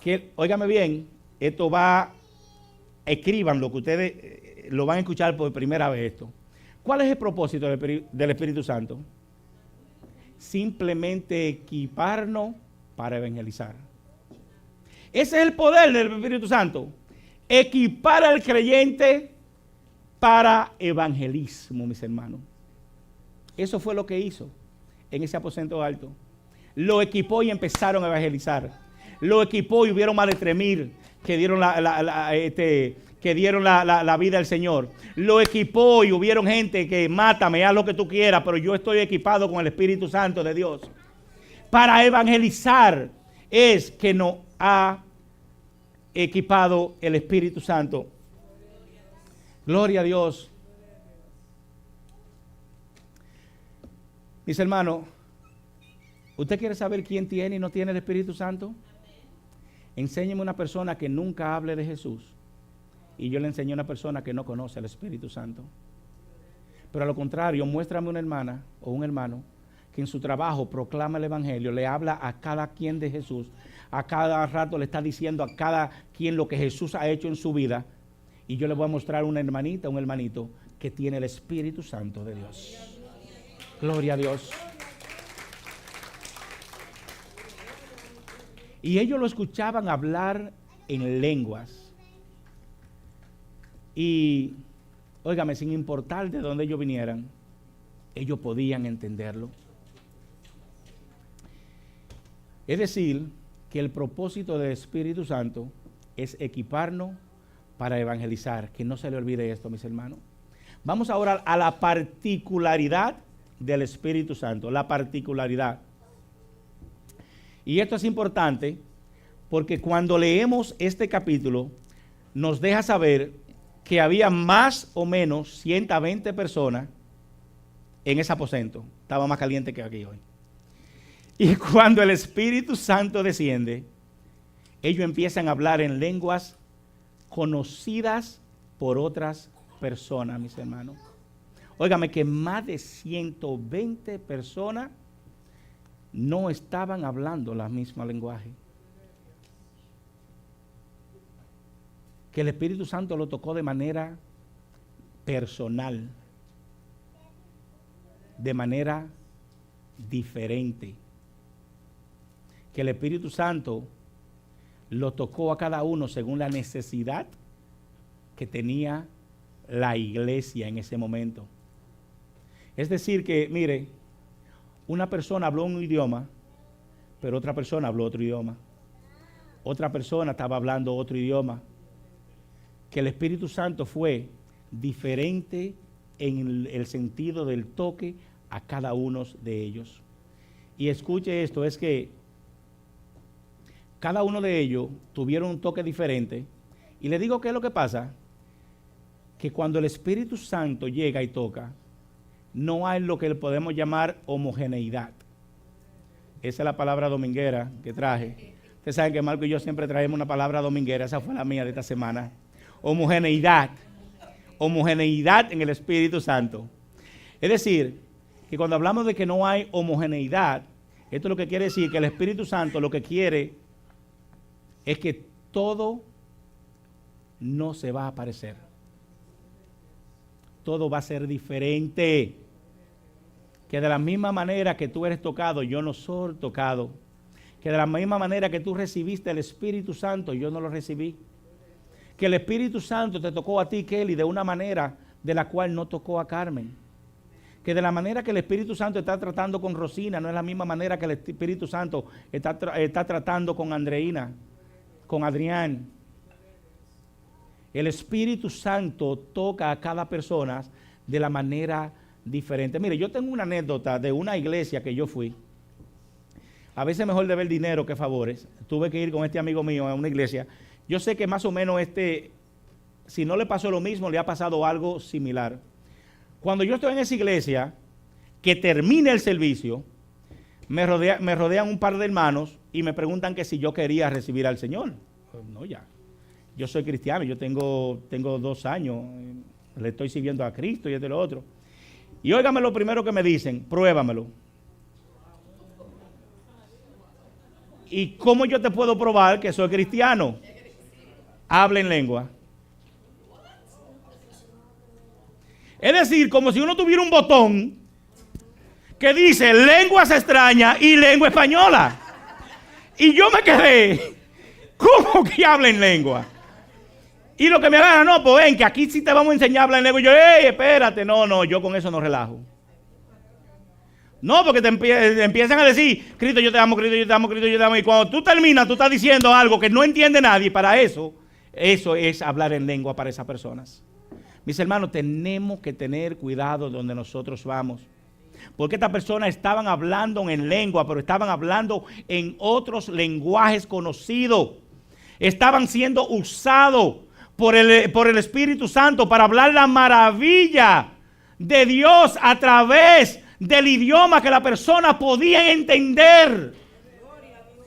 Que, óigame bien, esto escriban lo que ustedes lo van a escuchar por primera vez esto. ¿Cuál es el propósito del Espíritu Santo? Simplemente equiparnos para evangelizar. Ese es el poder del Espíritu Santo. Equipar al creyente para evangelismo, mis hermanos. Eso fue lo que hizo en ese aposento alto. Lo equipó y empezaron a evangelizar. Lo equipó y hubieron más de 3,000 que dieron la vida al Señor. Lo equipó y hubieron gente que mátame, haz lo que tú quieras, pero yo estoy equipado con el Espíritu Santo de Dios. Para evangelizar es que nos ha equipado el Espíritu Santo. Gloria a Dios. Mis hermanos, ¿usted quiere saber quién tiene y no tiene el Espíritu Santo? Enséñeme una persona que nunca hable de Jesús y yo le enseñé a una persona que no conoce al Espíritu Santo. Pero a lo contrario, muéstrame una hermana o un hermano que en su trabajo proclama el Evangelio, le habla a cada quien de Jesús, a cada rato le está diciendo a cada quien lo que Jesús ha hecho en su vida, y yo le voy a mostrar una hermanita, un hermanito que tiene el Espíritu Santo de Dios. Gloria a Dios. Y ellos lo escuchaban hablar en lenguas. Y, óigame, sin importar de dónde ellos vinieran, ellos podían entenderlo. Es decir, que el propósito del Espíritu Santo es equiparnos para evangelizar. Que no se le olvide esto, mis hermanos. Vamos ahora a la particularidad del Espíritu Santo. La particularidad. Y esto es importante porque cuando leemos este capítulo nos deja saber que había más o menos 120 personas en ese aposento. Estaba más caliente que aquí hoy. Y cuando el Espíritu Santo desciende, ellos empiezan a hablar en lenguas conocidas por otras personas, mis hermanos. Óigame que más de 120 personas no estaban hablando la misma lenguaje. Que el Espíritu Santo lo tocó de manera personal, de manera diferente. Que el Espíritu Santo lo tocó a cada uno según la necesidad que tenía la iglesia en ese momento. Es decir que, mire, una persona habló un idioma, pero otra persona habló otro idioma. Otra persona estaba hablando otro idioma. Que el Espíritu Santo fue diferente en el sentido del toque a cada uno de ellos. Y escuche esto, es que cada uno de ellos tuvieron un toque diferente. Y le digo qué es lo que pasa, que cuando el Espíritu Santo llega y toca, no hay lo que podemos llamar homogeneidad. Esa es la palabra dominguera que traje. Ustedes saben que Marco y yo siempre traemos una palabra dominguera, esa fue la mía de esta semana. Homogeneidad. Homogeneidad en el Espíritu Santo. Es decir, que cuando hablamos de que no hay homogeneidad, esto es lo que quiere decir que el Espíritu Santo lo que quiere es que todo no se va a parecer. Todo va a ser diferente. Que de la misma manera que tú eres tocado, yo no soy tocado. Que de la misma manera que tú recibiste el Espíritu Santo, yo no lo recibí. Que el Espíritu Santo te tocó a ti, Kelly, de una manera de la cual no tocó a Carmen. Que de la manera que el Espíritu Santo está tratando con Rosina, no es la misma manera que el Espíritu Santo está tratando con Andreina, con Adrián. El Espíritu Santo toca a cada persona de la manera diferente. Mire, yo tengo una anécdota de una iglesia que yo fui. A veces mejor deber dinero que favores. Tuve que ir con este amigo mío a una iglesia. Yo sé que más o menos si no le pasó lo mismo, le ha pasado algo similar. Cuando yo estoy en esa iglesia, que termine el servicio, me rodean un par de hermanos y me preguntan que si yo quería recibir al Señor. Pues no, ya. Yo soy cristiano, yo tengo 2 años, le estoy sirviendo a Cristo y esto y lo otro. Y óigame lo primero que me dicen, pruébamelo. ¿Y cómo yo te puedo probar que soy cristiano? Habla en lengua. Es decir, como si uno tuviera un botón que dice lenguas extrañas y lengua española. Y yo me quedé ¿Cómo que habla en lengua? Y lo que me hagan, no, pues ven, que aquí sí te vamos a enseñar a hablar en lengua. Y yo, espérate, no, yo con eso no relajo. No, porque te empiezan a decir, Cristo, yo te amo, Cristo, yo te amo, Cristo, yo te amo. Y cuando tú terminas, tú estás diciendo algo que no entiende nadie. Para eso es hablar en lengua para esas personas. Mis hermanos, tenemos que tener cuidado donde nosotros vamos. Porque estas personas estaban hablando en lengua, pero estaban hablando en otros lenguajes conocidos. Estaban siendo usados por el Espíritu Santo para hablar la maravilla de Dios a través del idioma que la persona podía entender.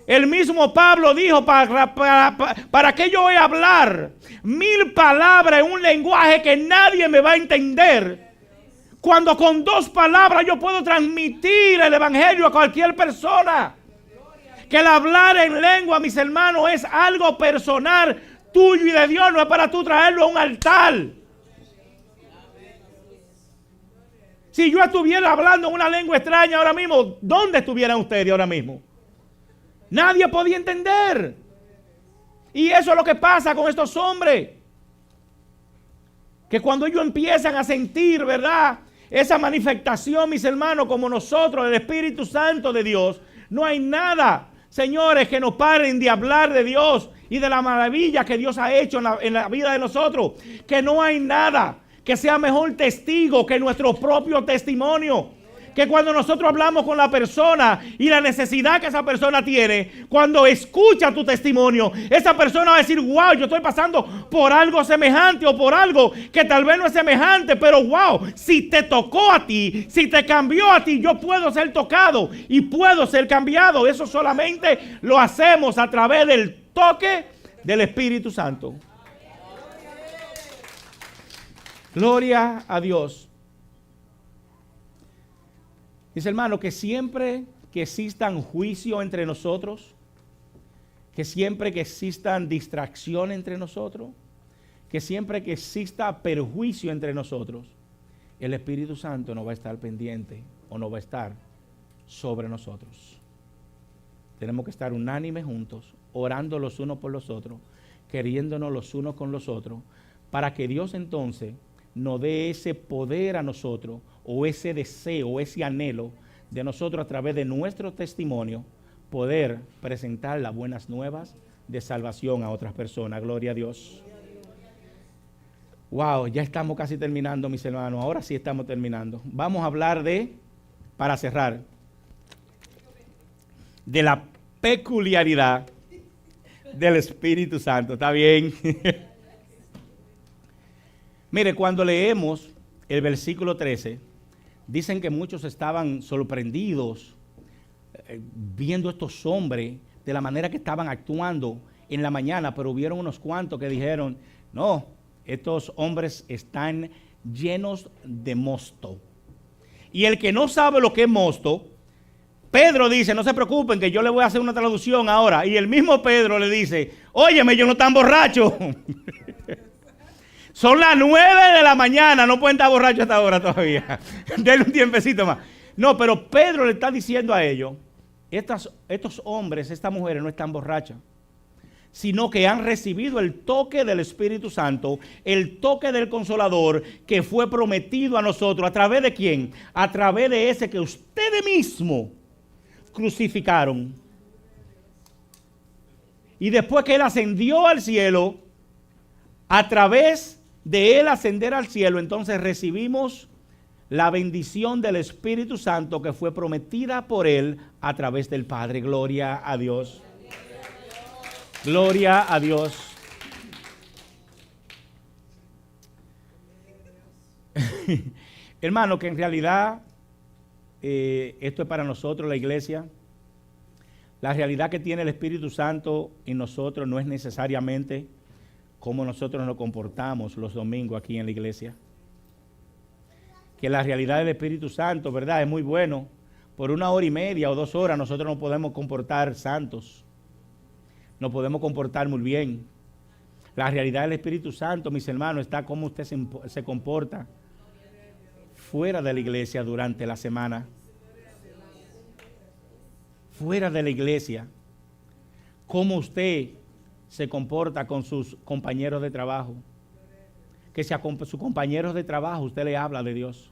El mismo Pablo dijo, ¿para qué yo voy a hablar 1000 palabras en un lenguaje que nadie me va a entender? Cuando con 2 palabras yo puedo transmitir el evangelio a cualquier persona. Que el hablar en lengua, mis hermanos, es algo personal, tuyo y de Dios, no es para tú traerlo a un altar. Si yo estuviera hablando una lengua extraña ahora mismo, ¿dónde estuvieran ustedes ahora mismo? Nadie podía entender. Y eso es lo que pasa con estos hombres. Que cuando ellos empiezan a sentir, ¿verdad?, esa manifestación, mis hermanos, como nosotros, del Espíritu Santo de Dios, no hay nada, señores, que nos paren de hablar de Dios y de la maravilla que Dios ha hecho en la vida de nosotros. Que no hay nada que sea mejor testigo que nuestro propio testimonio. Que cuando nosotros hablamos con la persona y la necesidad que esa persona tiene, cuando escucha tu testimonio, esa persona va a decir, wow, yo estoy pasando por algo semejante o por algo que tal vez no es semejante, pero wow, si te tocó a ti, si te cambió a ti, yo puedo ser tocado y puedo ser cambiado. Eso solamente lo hacemos a través del toque del Espíritu Santo. Gloria a Dios. Mis hermanos, que siempre que existan juicio entre nosotros, que siempre que existan distracción entre nosotros, que siempre que exista perjuicio entre nosotros, el Espíritu Santo no va a estar pendiente o no va a estar sobre nosotros. Tenemos que estar unánimes juntos, orando los unos por los otros, queriéndonos los unos con los otros, para que Dios entonces nos dé ese poder a nosotros, o ese deseo, o ese anhelo de nosotros a través de nuestro testimonio, poder presentar las buenas nuevas de salvación a otras personas. Gloria a Dios. Wow, ya estamos casi terminando, mis hermanos. Ahora sí estamos terminando. Vamos a hablar para cerrar, de la peculiaridad del Espíritu Santo. ¿Está bien? Mire, cuando leemos el versículo 13, dicen que muchos estaban sorprendidos viendo a estos hombres de la manera que estaban actuando en la mañana, pero hubieron unos cuantos que dijeron, no, estos hombres están llenos de mosto. Y el que no sabe lo que es mosto, Pedro dice, no se preocupen que yo le voy a hacer una traducción ahora. Y el mismo Pedro le dice, óyeme, ellos no están borrachos. Son las 9 de la mañana, no pueden estar borrachos hasta ahora todavía. Denle un tiempecito más. No, pero Pedro le está diciendo a ellos, estos hombres, estas mujeres no están borrachas, sino que han recibido el toque del Espíritu Santo, el toque del Consolador que fue prometido a nosotros. ¿A través de quién? A través de ese que ustedes mismos crucificaron. Y después que Él ascendió al cielo, a través de Él ascender al cielo, entonces recibimos la bendición del Espíritu Santo que fue prometida por Él a través del Padre. Gloria a Dios. Gloria a Dios. Hermano, que en realidad esto es para nosotros, la iglesia. La realidad que tiene el Espíritu Santo en nosotros no es necesariamente cómo nosotros nos comportamos los domingos aquí en la iglesia. Que la realidad del Espíritu Santo, ¿verdad?, es muy bueno. Por 1 hora y media o 2 horas nosotros nos podemos comportar santos. Nos podemos comportar muy bien. La realidad del Espíritu Santo, mis hermanos, está cómo usted se comporta fuera de la iglesia durante la semana. Fuera de la iglesia. Cómo usted se comporta con sus compañeros de trabajo. Que si a sus compañeros de trabajo usted le habla de Dios.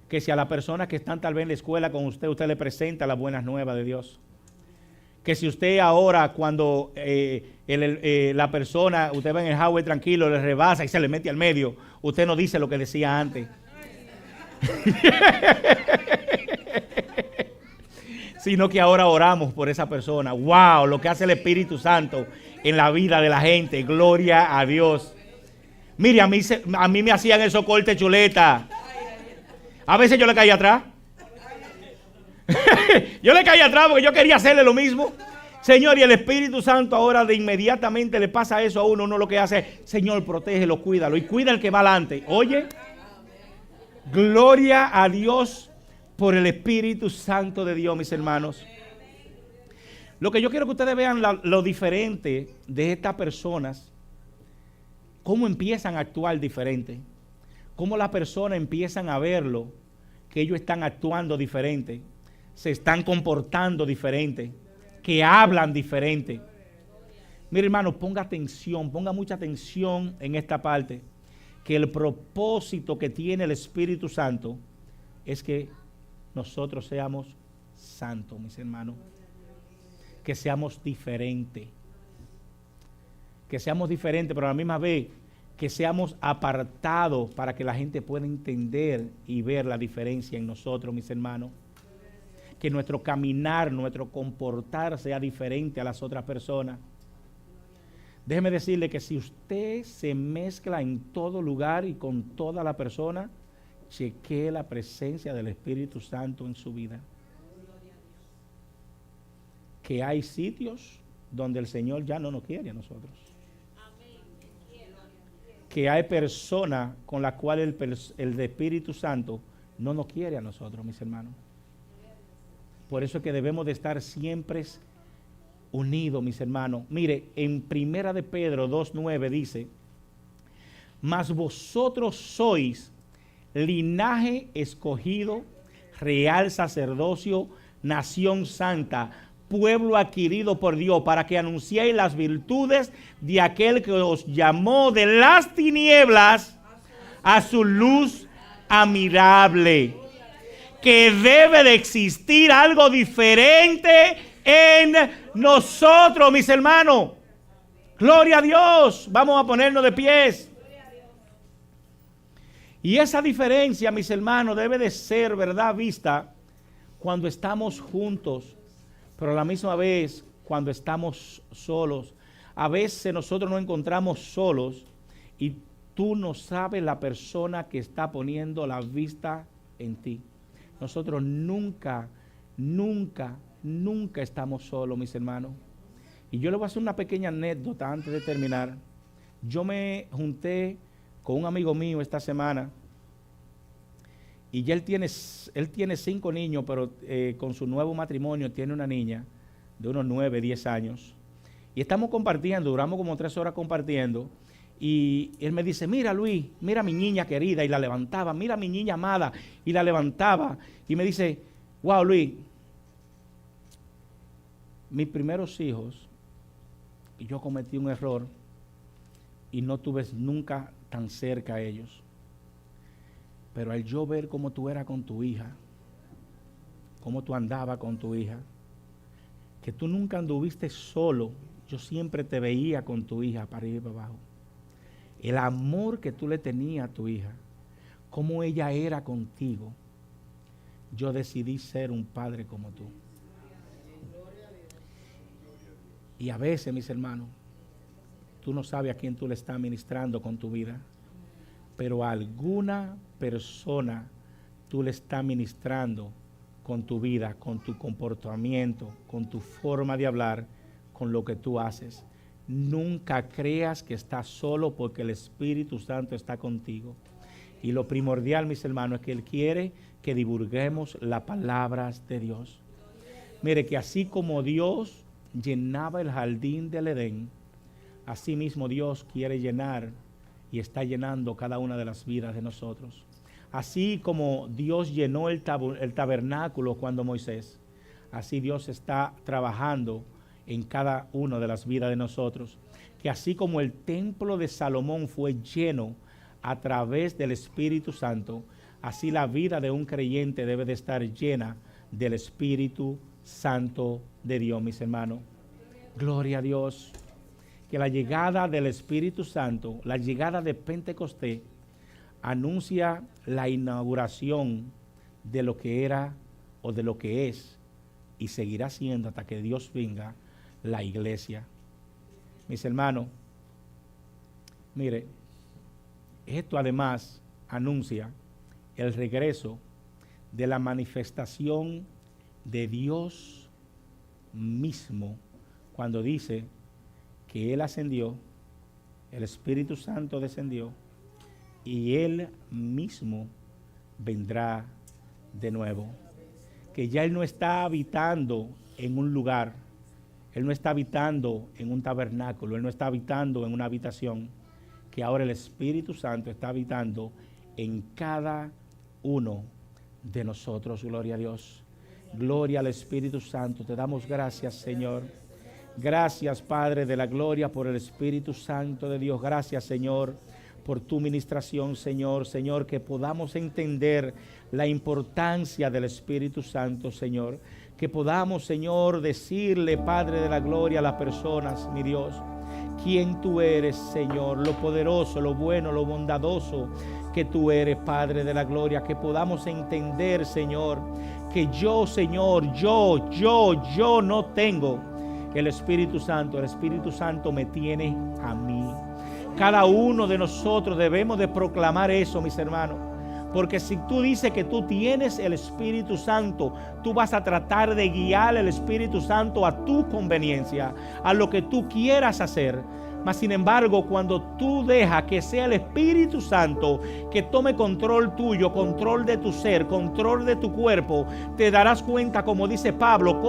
Que si a las personas que están tal vez en la escuela con usted, usted le presenta las buenas nuevas de Dios. Que si usted ahora cuando la persona, usted va en el highway tranquilo, le rebasa y se le mete al medio, usted no dice lo que decía antes. Sino que ahora oramos por esa persona. ¡Wow! Lo que hace el Espíritu Santo en la vida de la gente. Gloria a Dios. Mire, a mí me hacían esos cortes chuleta. A veces yo le caía atrás. Yo le caía atrás porque yo quería hacerle lo mismo. Señor, y el Espíritu Santo ahora de inmediatamente le pasa eso a uno. Uno lo que hace es, Señor, protégelo, cuídalo. Y cuida el que va adelante. Oye, gloria a Dios por el Espíritu Santo de Dios, mis hermanos. Lo que yo quiero que ustedes vean lo diferente de estas personas, cómo empiezan a actuar diferente, cómo las personas empiezan a verlo, que ellos están actuando diferente, se están comportando diferente, que hablan diferente. Mire, hermano, ponga atención, ponga mucha atención en esta parte, que el propósito que tiene el Espíritu Santo es que nosotros seamos santos, mis hermanos, que seamos diferentes, pero a la misma vez que seamos apartados para que la gente pueda entender y ver la diferencia en nosotros, mis hermanos. Que nuestro caminar, nuestro comportar sea diferente a las otras personas. Déjeme decirle que si usted se mezcla en todo lugar y con toda la persona, chequee la presencia del Espíritu Santo en su vida. Que hay sitios donde el Señor ya no nos quiere a nosotros. Que hay personas con las cuales el Espíritu Santo no nos quiere a nosotros, mis hermanos. Por eso es que debemos de estar siempre unidos, mis hermanos. Mire, en Primera de Pedro 2:9 dice, mas vosotros sois linaje escogido, real sacerdocio, nación santa, pueblo adquirido por Dios, para que anunciéis las virtudes de aquel que os llamó de las tinieblas a su luz admirable. Que debe de existir algo diferente en nosotros, mis hermanos. Gloria a Dios. Vamos a ponernos de pies. Y esa diferencia, mis hermanos, debe de ser, ¿verdad?, vista cuando estamos juntos, pero a la misma vez cuando estamos solos. A veces nosotros nos encontramos solos y tú no sabes la persona que está poniendo la vista en ti. Nosotros nunca estamos solos, mis hermanos. Y yo les voy a hacer una pequeña anécdota antes de terminar. Yo me junté con un amigo mío esta semana y ya él tiene 5 niños, pero con su nuevo matrimonio tiene una niña de unos 9, 10 años. Y estamos compartiendo, duramos como 3 horas compartiendo. Y él me dice, mira Luis, mira mi niña querida, y la levantaba, mira mi niña amada, y la levantaba. Y me dice, wow Luis, mis primeros hijos, y yo cometí un error, y no tuve nunca tan cerca a ellos. Pero al yo ver cómo tú eras con tu hija, cómo tú andabas con tu hija, que tú nunca anduviste solo, yo siempre te veía con tu hija para arriba y para abajo. El amor que tú le tenías a tu hija, cómo ella era contigo, yo decidí ser un padre como tú. Y a veces, mis hermanos, tú no sabes a quién tú le estás ministrando con tu vida, pero a alguna persona tú le estás ministrando con tu vida, con tu comportamiento, con tu forma de hablar, con lo que tú haces. Nunca creas que estás solo, porque el Espíritu Santo está contigo. Y lo primordial, mis hermanos, es que Él quiere que divulguemos las palabras de Dios. Mire, que así como Dios llenaba el jardín del Edén, así mismo Dios quiere llenar y está llenando cada una de las vidas de nosotros. Así como Dios llenó el tabernáculo cuando Moisés, así Dios está trabajando en cada una de las vidas de nosotros. Que así como el templo de Salomón fue lleno a través del Espíritu Santo, así la vida de un creyente debe de estar llena del Espíritu Santo de Dios, mis hermanos. Gloria a Dios. Que la llegada del Espíritu Santo, la llegada de Pentecostés, anuncia la inauguración de lo que era o de lo que es y seguirá siendo hasta que Dios venga, la iglesia. Mis hermanos, mire, esto además anuncia el regreso de la manifestación de Dios mismo, cuando dice que Él ascendió, el Espíritu Santo descendió y Él mismo vendrá de nuevo. Que ya Él no está habitando en un lugar, Él no está habitando en un tabernáculo, Él no está habitando en una habitación, que ahora el Espíritu Santo está habitando en cada uno de nosotros. Gloria a Dios. Gloria al Espíritu Santo. Te damos gracias, Señor. Gracias, Padre de la gloria, por el Espíritu Santo de Dios. Gracias, Señor, por tu ministración, Señor. Señor, que podamos entender la importancia del Espíritu Santo, Señor. Que podamos, Señor, decirle, Padre de la gloria, a las personas, mi Dios, quién tú eres, Señor, lo poderoso, lo bueno, lo bondadoso que tú eres, Padre de la gloria. Que podamos entender, Señor, que yo, Señor, yo no tengo el Espíritu Santo. El Espíritu Santo me tiene a mí. Cada uno de nosotros debemos de proclamar eso, mis hermanos. Porque si tú dices que tú tienes el Espíritu Santo, tú vas a tratar de guiar el Espíritu Santo a tu conveniencia, a lo que tú quieras hacer. Mas sin embargo, cuando tú dejas que sea el Espíritu Santo que tome control tuyo, control de tu ser, control de tu cuerpo, te darás cuenta, como dice Pablo,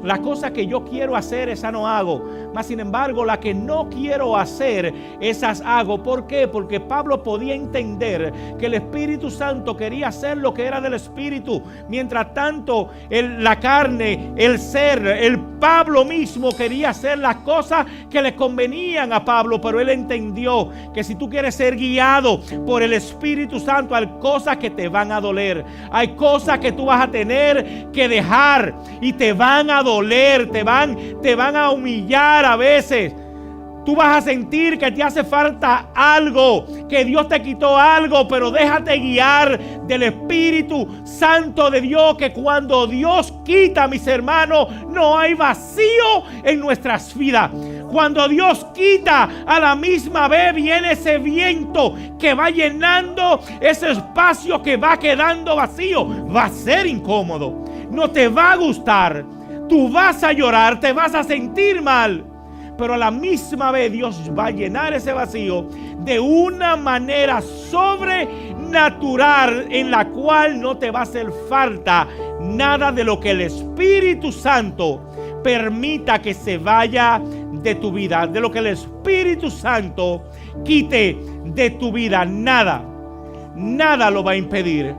las cosas que yo quiero hacer, esas no hago. Mas sin embargo, las que no quiero hacer, esas hago. ¿Por qué? Porque Pablo podía entender que el Espíritu Santo quería hacer lo que era del Espíritu. Mientras tanto, la carne, el ser, el Pablo mismo quería hacer las cosas que le convenían a Pablo, pero él entendió que si tú quieres ser guiado por el Espíritu Santo, hay cosas que te van a doler, hay cosas que tú vas a tener que dejar y te van a doler, te van a humillar a veces. Tú vas a sentir que te hace falta algo, que Dios te quitó algo, pero déjate guiar del Espíritu Santo de Dios, que cuando Dios quita, mis hermanos, no hay vacío en nuestras vidas. Cuando Dios quita, a la misma vez viene ese viento que va llenando ese espacio que va quedando vacío. Va a ser incómodo, no te va a gustar, tú vas a llorar, te vas a sentir mal. Pero a la misma vez Dios va a llenar ese vacío de una manera sobrenatural, en la cual no te va a hacer falta nada de lo que el Espíritu Santo permita que se vaya de tu vida, de lo que el Espíritu Santo quite de tu vida. Nada lo va a impedir.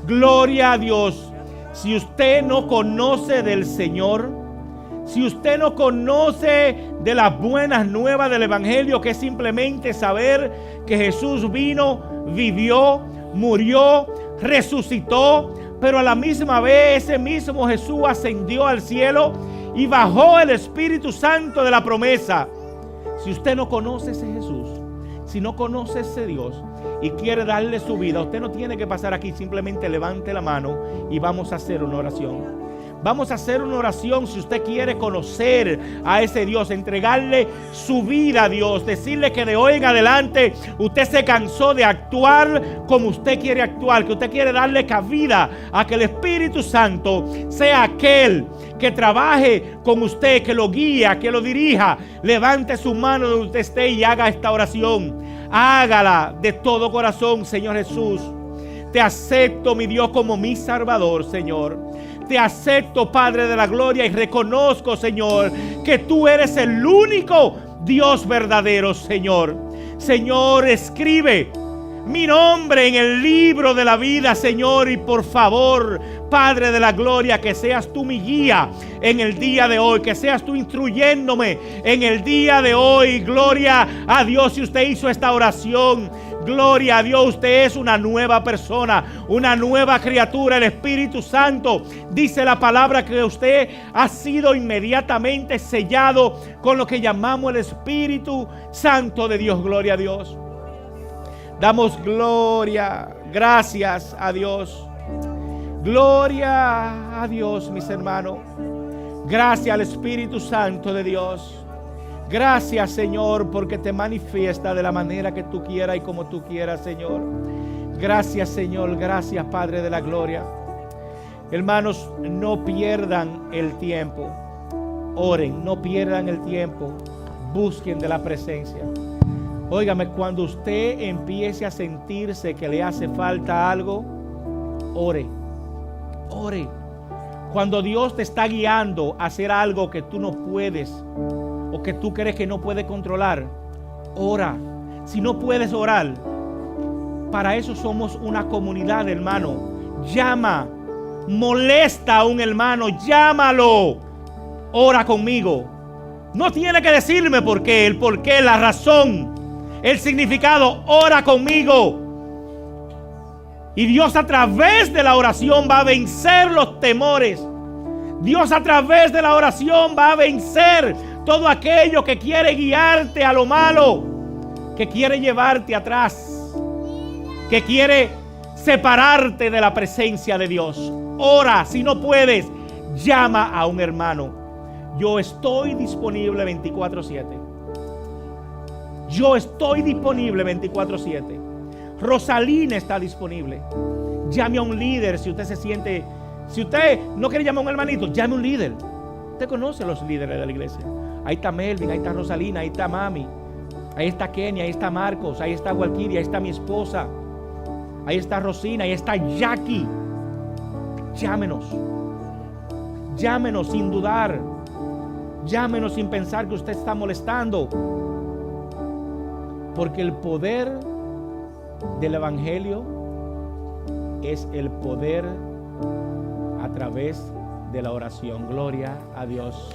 Gloria a Dios. Si usted no conoce del Señor, si usted no conoce de las buenas nuevas del Evangelio, que es simplemente saber que Jesús vino, vivió, murió, resucitó, pero a la misma vez ese mismo Jesús ascendió al cielo y bajó el Espíritu Santo de la promesa. Si usted no conoce ese Jesús, si no conoce ese Dios y quiere darle su vida, usted no tiene que pasar aquí, simplemente levante la mano y vamos a hacer una oración. Vamos a hacer una oración si usted quiere conocer a ese Dios, entregarle su vida a Dios, decirle que de hoy en adelante usted se cansó de actuar como usted quiere actuar, que usted quiere darle cabida a que el Espíritu Santo sea aquel que trabaje con usted, que lo guíe, que lo dirija. Levante su mano donde usted esté y haga esta oración. Hágala de todo corazón. Señor Jesús, te acepto, mi Dios, como mi Salvador, Señor. Te acepto, Padre de la gloria, y reconozco, Señor, que tú eres el único Dios verdadero, Señor. Señor, escribe mi nombre en el libro de la vida, Señor. Y por favor, Padre de la gloria, que seas tú mi guía en el día de hoy, que seas tú instruyéndome en el día de hoy. Gloria a Dios. Si usted hizo esta oración, gloria a Dios, usted es una nueva persona, una nueva criatura. El Espíritu Santo dice la palabra que usted ha sido inmediatamente sellado con lo que llamamos el Espíritu Santo de Dios. Gloria a Dios. Damos gloria, gracias a Dios. Gloria a Dios, mis hermanos. Gracias al Espíritu Santo de Dios. Gracias, Señor, porque te manifiesta de la manera que tú quieras y como tú quieras, Señor. Gracias, Señor. Gracias, Padre de la gloria. Hermanos, no pierdan el tiempo. Oren, no pierdan el tiempo. Busquen de la presencia. Óigame, cuando usted empiece a sentirse que le hace falta algo, ore. Ore. Cuando Dios te está guiando a hacer algo que tú no puedes o que tú crees que no puedes controlar, ora. Si no puedes orar, para eso somos una comunidad, hermano. Llama, molesta a un hermano, llámalo. Ora conmigo. No tiene que decirme por qué, el por qué, la razón, el significado. Ora conmigo. Y Dios a través de la oración va a vencer los temores. Dios a través de la oración va a vencer todo aquello que quiere guiarte a lo malo, que quiere llevarte atrás, que quiere separarte de la presencia de Dios. Ora. Si no puedes, llama a un hermano. Yo estoy disponible 24/7. Yo estoy disponible 24/7. Rosalina está disponible. Llame a un líder si usted se siente. Si usted no quiere llamar a un hermanito, llame a un líder. Usted conoce a los líderes de la iglesia. Ahí está Melvin, ahí está Rosalina, ahí está Mami, ahí está Kenia, ahí está Marcos, ahí está Walkiria, ahí está mi esposa, ahí está Rosina, ahí está Jackie. Llámenos. Llámenos sin dudar. Llámenos sin pensar que usted está molestando. Porque el poder del evangelio es el poder a través de la oración. Gloria a Dios.